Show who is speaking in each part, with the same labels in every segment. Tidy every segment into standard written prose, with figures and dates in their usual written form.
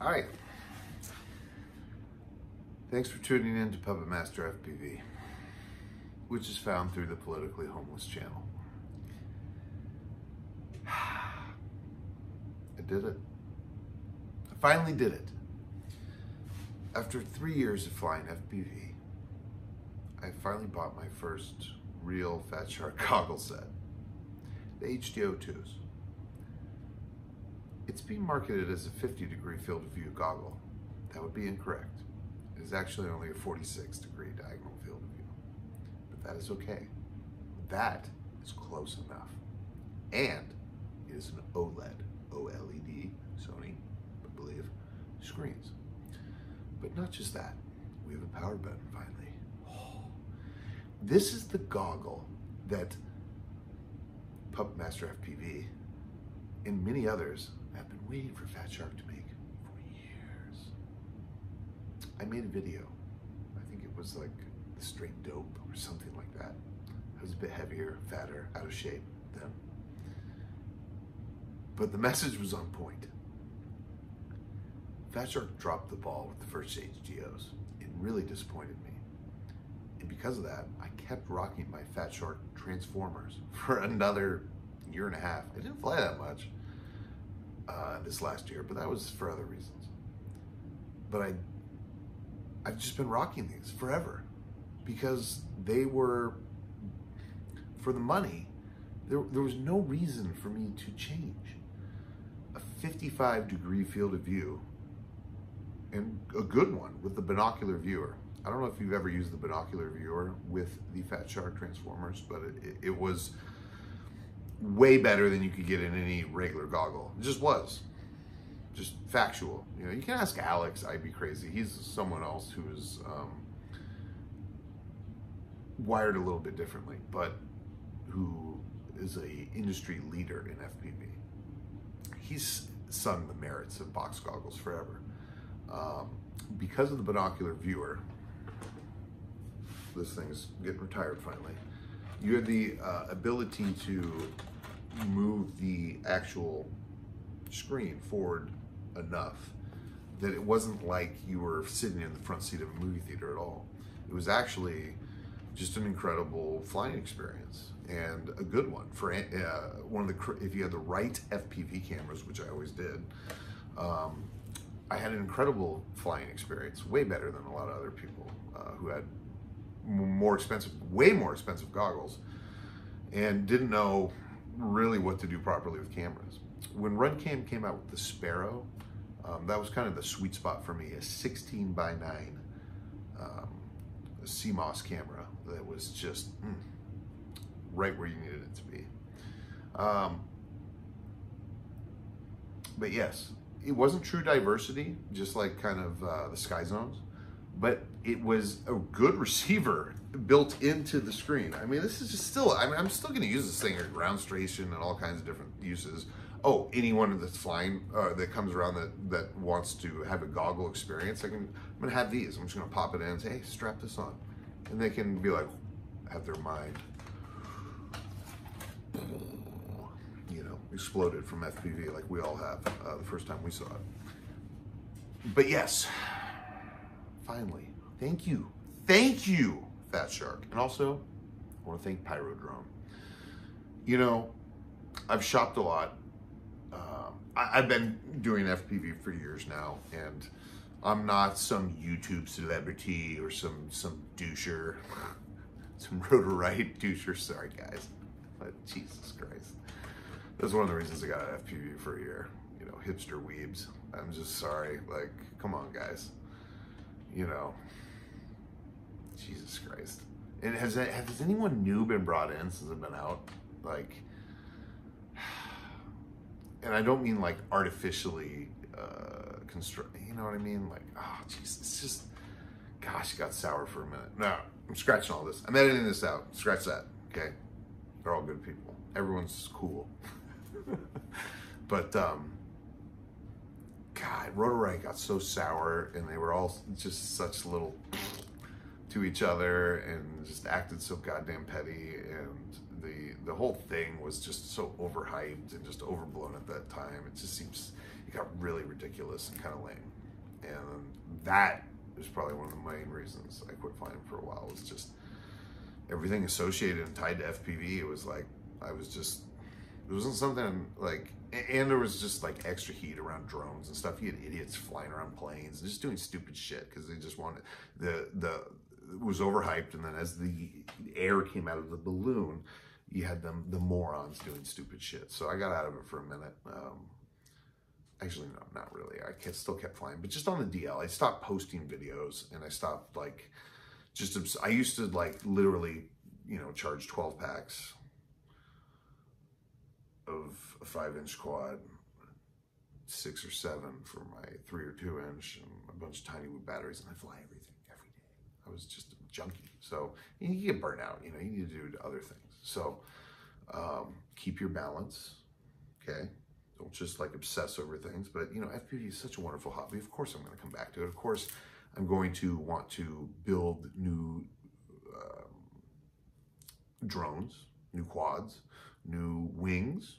Speaker 1: Hi. Thanks for tuning in to PuppetMasterFPV, which is found through the Politically Homeless channel. I did it. I finally did it. After 3 years of flying FPV, I finally bought my first real Fat Shark goggle set, the HDO2s. It's being marketed as a 50-degree field of view goggle. That would be incorrect. It is actually only a 46-degree diagonal field of view. But that is okay. That is close enough. And it is an OLED, Sony, I believe, screens. But not just that. We have a power button finally. This is the goggle that PuppetMasterFPV and many others have been waiting for Fat Shark to make for years. I made a video. I think it was like the Straight Dope or something like that. I was a bit heavier, fatter, out of shape then. But the message was on point. Fat Shark dropped the ball with the first HDOs. It really disappointed me. And because of that, I kept rocking my Fat Shark Transformers for another year and a half. I didn't fly that much this last year, but that was for other reasons. But I've just been rocking these forever because they were, for the money, there was no reason for me to change. A 55-degree field of view, and a good one with the binocular viewer. I don't know if you've ever used the binocular viewer with the Fat Shark Transformers, but it was way better than you could get in any regular goggle. It just was. Just factual. You know, you can ask Alex, I'd be crazy. He's someone else who is wired a little bit differently, but who is a industry leader in FPV. He's sung the merits of box goggles forever. Because of the binocular viewer, this thing's getting retired finally, you had the ability to move the actual screen forward enough that it wasn't like you were sitting in the front seat of a movie theater at all. It was actually just an incredible flying experience, and a good one for one of the, if you had the right FPV cameras, which I always did. I had an incredible flying experience, way better than a lot of other people who had more expensive, way more expensive goggles, and didn't know really what to do properly with cameras. When RunCam came out with the Sparrow, that was kind of the sweet spot for me, a 16:9 CMOS camera that was just right where you needed it to be. But yes, it wasn't true diversity, just like kind of the Sky Zones, but it was a good receiver built into the screen. I mean, this is just still, I mean, I'm still gonna use this thing at ground station and all kinds of different uses. Oh, anyone that's flying, that comes around that wants to have a goggle experience, I'm gonna have these. I'm just gonna pop it in and say, hey, strap this on. And they can be like, have their mind, you know, exploded from FPV like we all have the first time we saw it. But yes, finally, thank you, Fat Shark. And also, I want to thank Pyrodrome. You know, I've shopped a lot. I've been doing FPV for years now, and I'm not some YouTube celebrity or some doucher, some rotor-right doucher. Sorry, guys, but Jesus Christ. That's one of the reasons I got an FPV for a year. You know, hipster weebs. I'm just sorry. Like, come on, guys. You know, Jesus Christ. And has anyone new been brought in since I've been out? Like, and I don't mean like artificially construct. You know what I mean? Like, oh, jeez, it's just, gosh, it got sour for a minute. No, I'm scratching all this. I'm editing this out. Scratch that. Okay, they're all good people. Everyone's cool. But God, Rotor-Right got so sour, and they were all just such little to each other, and just acted so goddamn petty, and the whole thing was just so overhyped and just overblown at that time. It just seems, it got really ridiculous and kind of lame. And that is probably one of the main reasons I quit flying for a while, was just everything associated and tied to FPV. It was like, it wasn't something like, and there was just like extra heat around drones and stuff. You had idiots flying around planes and just doing stupid shit because they just wanted, it was overhyped. And then as the air came out of the balloon, you had the morons doing stupid shit. So I got out of it for a minute. Actually, no, not really. I still kept flying, but just on the DL, I stopped posting videos, and I stopped like, I used to like literally, you know, charge 12 packs of a 5-inch quad, 6 or 7 for my 3 or 2 inch, and a bunch of tiny wood batteries, and I fly everything every day. I was just a junkie. So you get burnt out, you know, you need to do other things. So keep your balance, okay? Don't just like obsess over things. But you know, FPV is such a wonderful hobby. Of course I'm going to come back to it. Of course I'm going to want to build new drones, new quads, new wings.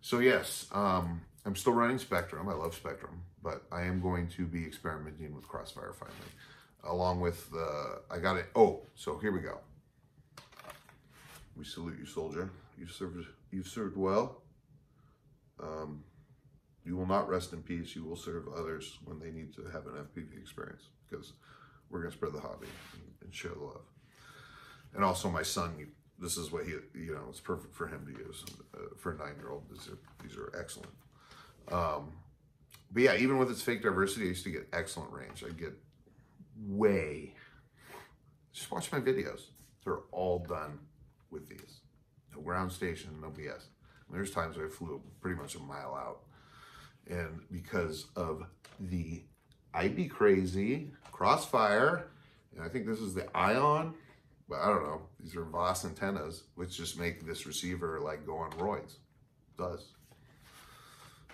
Speaker 1: So yes, I'm still running Spectrum. I love Spectrum, but I am going to be experimenting with Crossfire finally, along with I got it. Oh, so here we go. We salute you, soldier. You've served well. You will not rest in peace. You will serve others when they need to have an FPV experience, because we're going to spread the hobby and share the love. And also my son, this is what he, you know, it's perfect for him to use. For a 9-year-old, these are excellent. But yeah, even with its fake diversity, I used to get excellent range. I get just watch my videos. They're all done with these. No ground station, no BS. And there's times where I flew pretty much a mile out. And because of the I'd Be Crazy Crossfire, and I think this is the Ion, but I don't know, these are Voss antennas, which just make this receiver like go on roids. It does.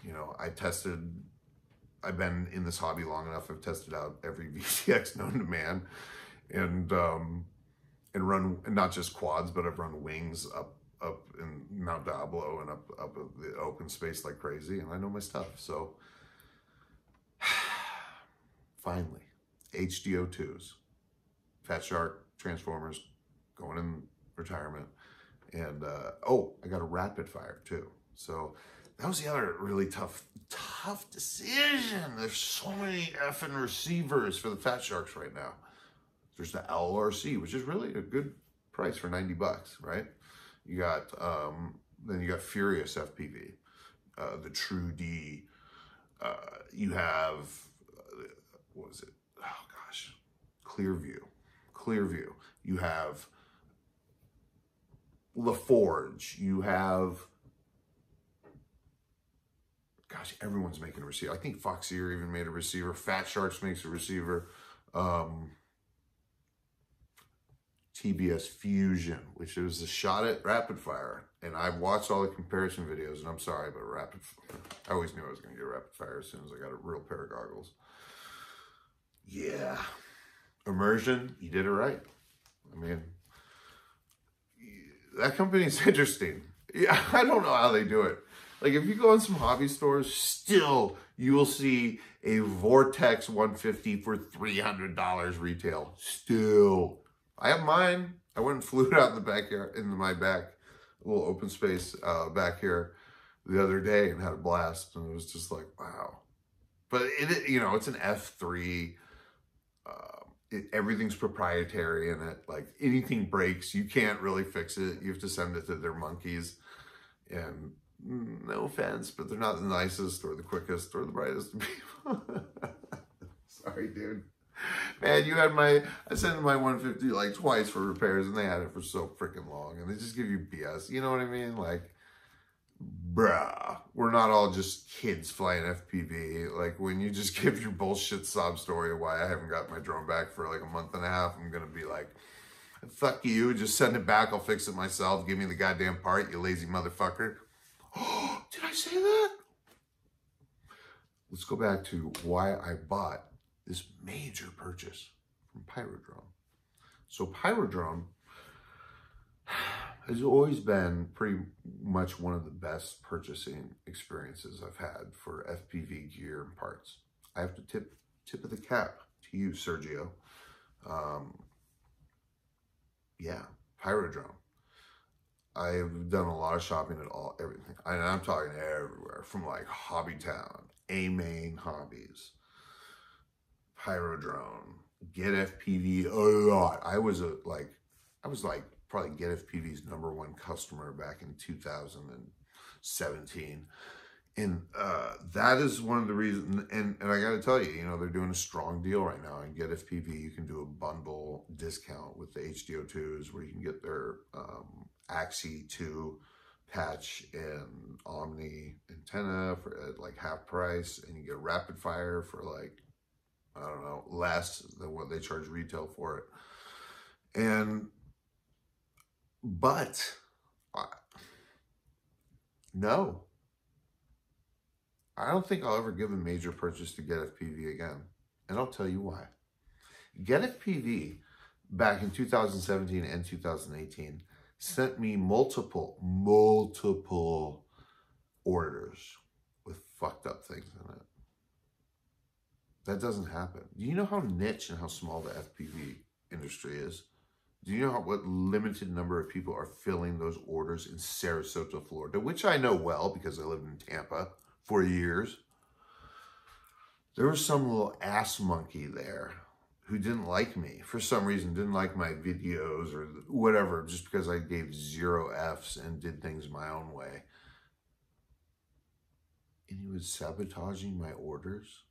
Speaker 1: You know, I've been in this hobby long enough, I've tested out every VTX known to man, and run, and not just quads, but I've run wings up in Mount Diablo and up the open space like crazy, and I know my stuff. So finally, HDO2s, Fat Shark Transformers, going in retirement. And oh, I got a rapid fire too. So that was the other really tough decision. There's so many effing receivers for the Fat Sharks right now. There's the LRC, which is really a good price for 90 bucks, right? You got, then you got Furious FPV, the True D. You have, what was it? Oh gosh, Clearview. You have LaForge. You have, gosh, everyone's making a receiver. I think Foxier even made a receiver. Fat Sharks makes a receiver. TBS Fusion, which was a shot at rapid fire. And I've watched all the comparison videos, and I'm sorry, but I always knew I was going to get rapid fire as soon as I got a real pair of goggles. Yeah. Immersion, you did it right. I mean, that company's interesting. Yeah, I don't know how they do it. Like, if you go in some hobby stores, still, you will see a Vortex 150 for $300 retail. Still. I have mine. I went and flew it out in the backyard, into my back, little open space back here the other day, and had a blast. And it was just like, wow. But it, you know, it's an F3. Everything's proprietary in it. Like, anything breaks, you can't really fix it. You have to send it to their monkeys. And no offense, but they're not the nicest or the quickest or the brightest people. Sorry, dude. Man, I sent my 150 like twice for repairs, and they had it for so freaking long, and they just give you BS. You know what I mean? Like, bruh, we're not all just kids flying FPV. Like, when you just give your bullshit sob story of why I haven't got my drone back for like a month and a half, I'm gonna be like, fuck you, just send it back, I'll fix it myself, give me the goddamn part, you lazy motherfucker. Oh, did I say that? Let's go back to why I bought this major purchase from Pyrodrone. So Pyrodrone, has always been pretty much one of the best purchasing experiences I've had for FPV gear and parts. I have to tip of the cap to you, Sergio. Yeah, Pyrodrome. I've done a lot of shopping at everything. And I'm talking everywhere, from like Hobbytown, A-Main Hobbies, Pyrodrome, Get FPV, a lot. I was like probably Get FPV's #1 customer back in 2017. And that is one of the reasons, and I got to tell you, they're doing a strong deal right now. And Get FPV, you can do a bundle discount with the HDO2s where you can get their Axie 2 patch and Omni antenna for at like half price, and you get rapid fire for like, I don't know, less than what they charge retail for it. But no, I don't think I'll ever give a major purchase to Get FPV again. And I'll tell you why. Get FPV back in 2017 and 2018 sent me multiple orders with fucked up things in it. That doesn't happen. Do you know how niche and how small the FPV industry is? Do you know what limited number of people are filling those orders in Sarasota, Florida, which I know well because I lived in Tampa for years? There was some little ass monkey there who didn't like me for some reason, didn't like my videos or whatever, just because I gave 0 Fs and did things my own way. And he was sabotaging my orders.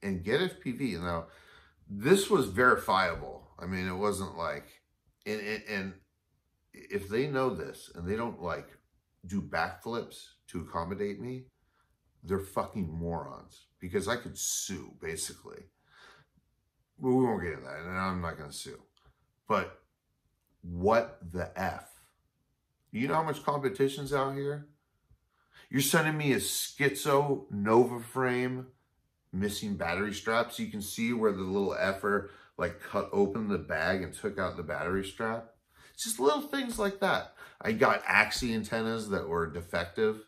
Speaker 1: And Get FPV, now, this was verifiable. I mean, it wasn't like, and if they know this and they don't like do backflips to accommodate me, they're fucking morons, because I could sue, basically. Well, we won't get into that, and I'm not going to sue. But what the F? You know how much competition's out here? You're sending me a Schizo Nova frame missing battery straps. So you can see where the little effer like cut open the bag and took out the battery strap. It's just little things like that. I got Axie antennas that were defective.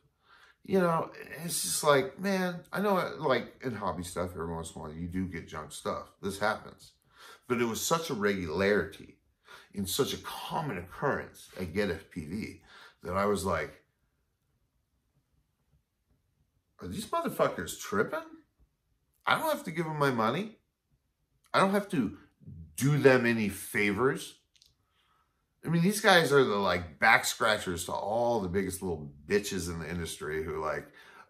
Speaker 1: It's just like, man, I know like in hobby stuff, every once in a while you do get junk stuff. This happens. But it was such a regularity and such a common occurrence at Get FPV that I was like, are these motherfuckers tripping? I don't have to give them my money. I don't have to do them any favors. I mean, these guys are the like back scratchers to all the biggest little bitches in the industry who like,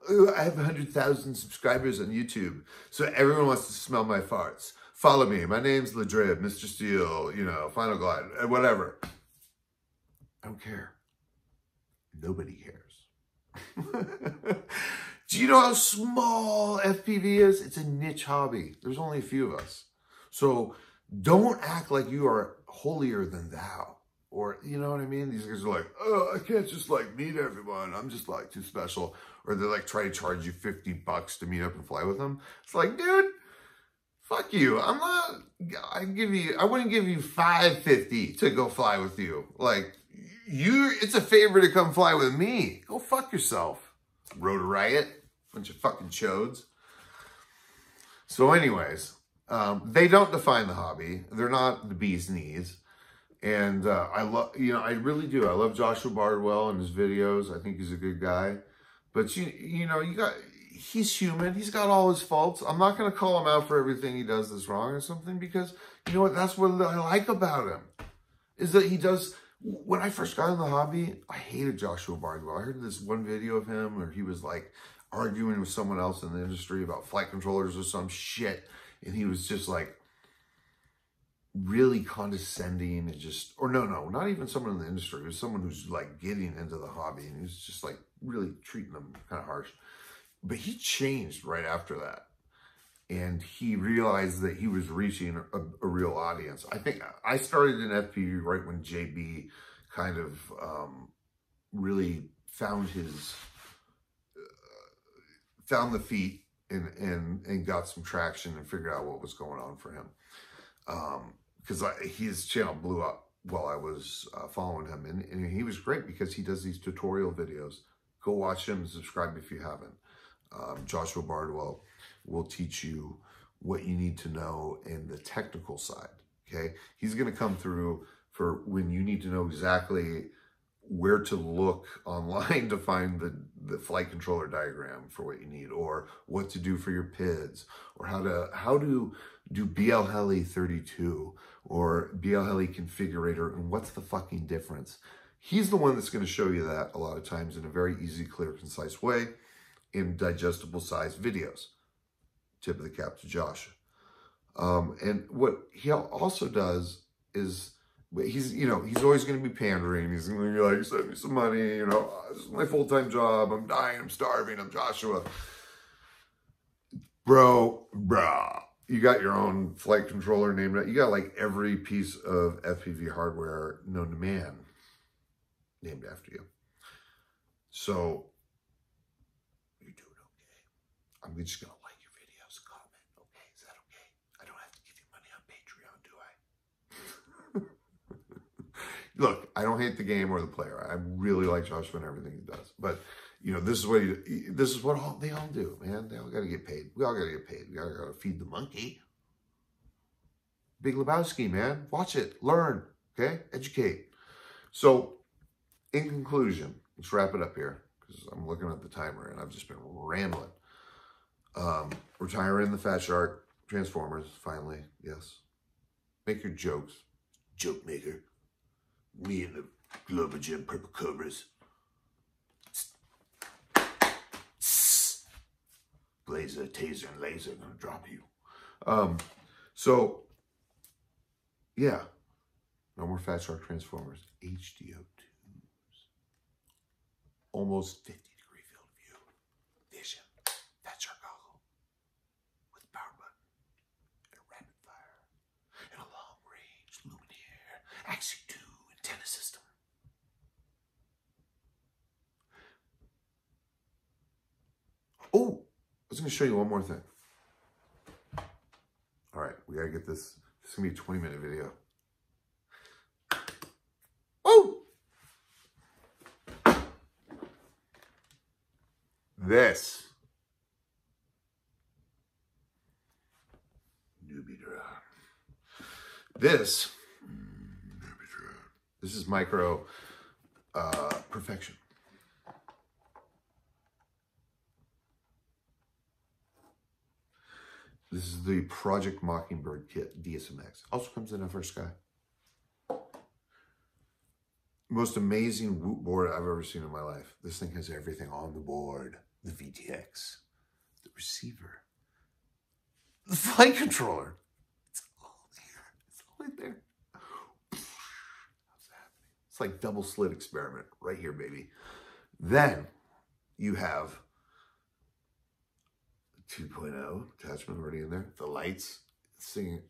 Speaker 1: oh, I have 100,000 subscribers on YouTube, so everyone wants to smell my farts. Follow me. My name's Ladrib, Mr. Steel, Final Glide, whatever. I don't care. Nobody cares. Do you know how small FPV is? It's a niche hobby. There's only a few of us. So don't act like you are holier than thou. Or, you know what I mean? These guys are like, oh, I can't just like meet everyone. I'm just like too special. Or they like try to charge you $50 to meet up and fly with them. It's like, dude, fuck you. I wouldn't give you $5.50 to go fly with you. Like, it's a favor to come fly with me. Go fuck yourself. Rotor Riot. Bunch of fucking chodes. So anyways, they don't define the hobby. They're not the bee's knees. And I love, I really do. I love Joshua Bardwell and his videos. I think he's a good guy. But he's human. He's got all his faults. I'm not going to call him out for everything he does that's wrong or something, because you know what? That's what I like about him, is that he does. When I first got in the hobby, I hated Joshua Bardwell. I heard this one video of him where he was like arguing with someone else in the industry about flight controllers or some shit. And he was just like really condescending and just, or no, not even someone in the industry. It was someone who's like getting into the hobby, and he was just like really treating them kind of harsh. But he changed right after that. And he realized that he was reaching a real audience. I think I started in FPV right when JB kind of really found the feet and got some traction and figured out what was going on for him. Because his channel blew up while I was following him. And he was great because he does these tutorial videos. Go watch him and subscribe if you haven't. Joshua Bardwell will teach you what you need to know in the technical side, okay? He's going to come through for when you need to know exactly where to look online to find the flight controller diagram for what you need, or what to do for your PIDs, or how to do BLHeli 32 or BLHeli configurator, and what's the fucking difference. He's the one that's going to show you that a lot of times in a very easy, clear, concise way in digestible sized videos. Tip of the cap to Josh. And what he also does is, he's always going to be pandering. He's going to be like, send me some money, this is my full-time job. I'm dying, I'm starving, I'm Joshua. Bro, you got your own flight controller named it. You got like every piece of FPV hardware known to man named after you. So, you're doing okay. I'm just going to like your videos, comment, okay? Is that okay? I don't have to give you money on Patreon, do I? Look, I don't hate the game or the player. I really like Joshua and everything he does. But, this is what they all do, man. They all got to get paid. We all got to get paid. We got to feed the monkey. Big Lebowski, man. Watch it. Learn. Okay? Educate. So, in conclusion, let's wrap it up here, because I'm looking at the timer and I've just been rambling. Retiring the Fat Shark Transformers, finally, yes. Make your jokes. Joke maker. Me and the Glover Gym Purple Cobras. Blazer, taser, and laser gonna drop you. So, yeah. No more Fat Shark Transformers. HDO2s. Almost 50-degree field of view. Vision. Fat Shark goggle. With a power button. And a rapid fire. And a long-range luminaire. Axie 2 antenna system. Oh! I was going to show you one more thing. All right, we got to get this. This is going to be a 20-minute video. Oh! This. Newbie drone. This is micro perfection. This is the Project Mockingbird kit DSMX. Also comes in FR Sky. Most amazing Whoop board I've ever seen in my life. This thing has everything on the board. The VTX, the receiver, the flight controller. It's all there. It's all in there. How's that happening? It's like double slit experiment right here, baby. Then you have 2.0 attachment already in there. The lights, singing.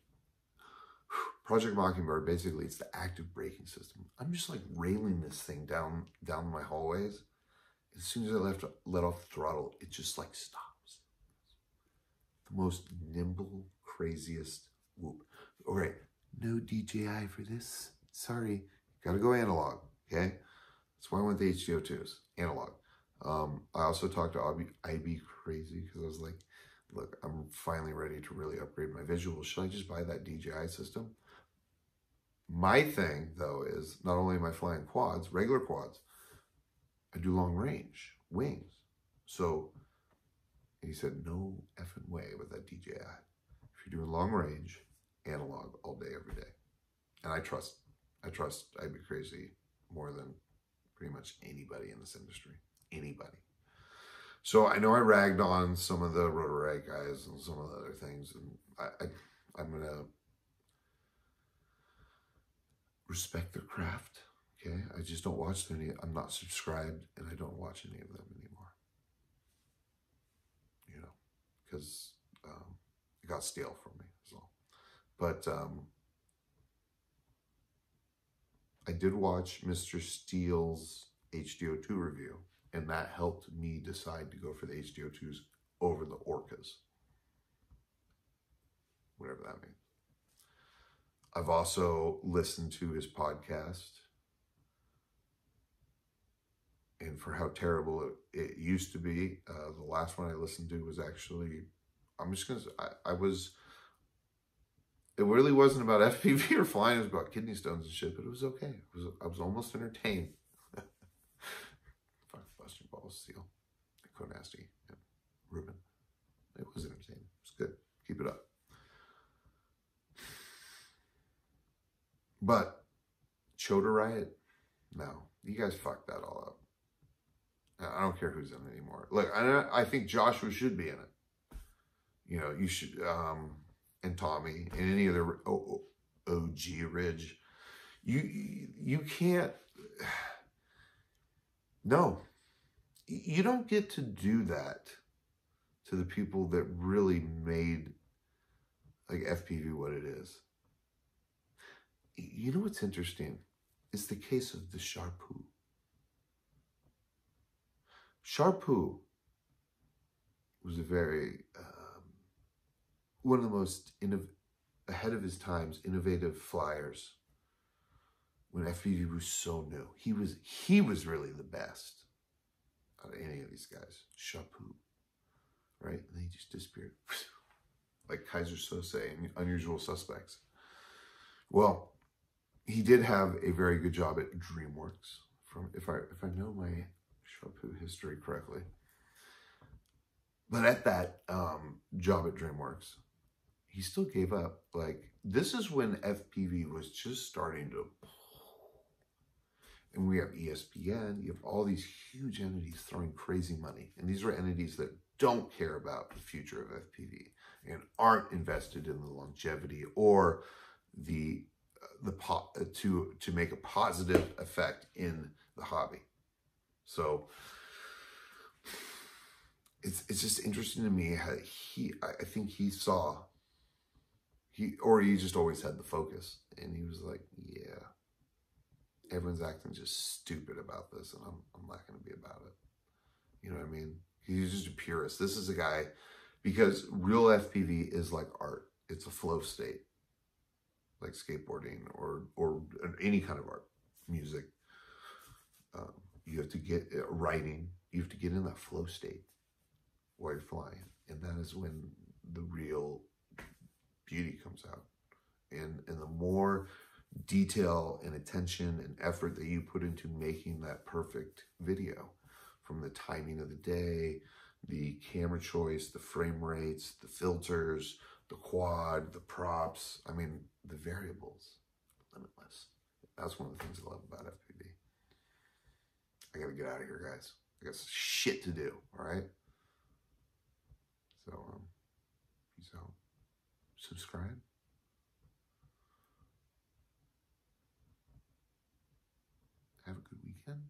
Speaker 1: Project Mockingbird, basically, it's the active braking system. I'm just like railing this thing down my hallways. As soon as I let off the throttle, it just like stops. The most nimble, craziest whoop. All right, no DJI for this. Sorry, gotta go analog, okay? That's why I went the HDO2s, analog. I also talked to IB Crazy because I was like, look, I'm finally ready to really upgrade my visuals. Should I just buy that DJI system? My thing, though, is not only am I flying quads, regular quads, I do long range, wings. So he said, no effing way with that DJI. If you're doing long range, analog all day, every day. And I trust I'd be crazy more than pretty much anybody in this industry. Anybody. So I know I ragged on some of the Rotorite guys and some of the other things, and I'm going to respect their craft, okay? I just don't watch any. I'm not subscribed, and I don't watch any of them anymore. Because it got stale for me, so. But I did watch Mr. Steele's HDO2 review, and that helped me decide to go for the HDO2s over the Orcas. Whatever that means. I've also listened to his podcast, and for how terrible it used to be, the last one I listened to was actually, I'm just gonna say, it really wasn't about FPV or flying, it was about kidney stones and shit, but it was okay. I was almost entertained. Fuck, bust your balls, Seal. Nasty. Yeah. Ruben. It was entertaining. It's good. Keep it up. But Chota Riot, no, you guys fucked that all up. I don't care who's in it anymore. Look, I think Joshua should be in it. You know, you should, and Tommy and any other OG Ridge. You can't. No, you don't get to do that to the people that really made like FPV what it is. You know what's interesting? It's the case of the Sharpoo. Sharpoo was a very, one of the most ahead of his times, innovative flyers when FPV was so new. He was really the best out of any of these guys. Sharpoo, right? And then he just disappeared. Like Kaiser Sose and Unusual Suspects. Well, he did have a very good job at DreamWorks. If I know my Sharpoo history correctly. But at that job at DreamWorks, he still gave up. Like, this is when FPV was just starting to, and we have ESPN, you have all these huge entities throwing crazy money. And these are entities that don't care about the future of FPV and aren't invested in the longevity or to make a positive effect in the hobby. So it's just interesting to me how I think he just always had the focus, and he was like, yeah, everyone's acting just stupid about this, and I'm not going to be about it. You know what I mean? He's just a purist. This is a guy, because real FPV is like art. It's a flow state, like skateboarding or any kind of art, music. You have to get writing. You have to get in that flow state while you're flying, and that is when the real beauty comes out. And the more detail and attention and effort that you put into making that perfect video, from the timing of the day, the camera choice, the frame rates, the filters, the quad, the props, I mean, the variables, limitless. That's one of the things I love about FPV. I gotta get out of here, guys. I got some shit to do, all right? So, peace out. Subscribe. Have a good weekend.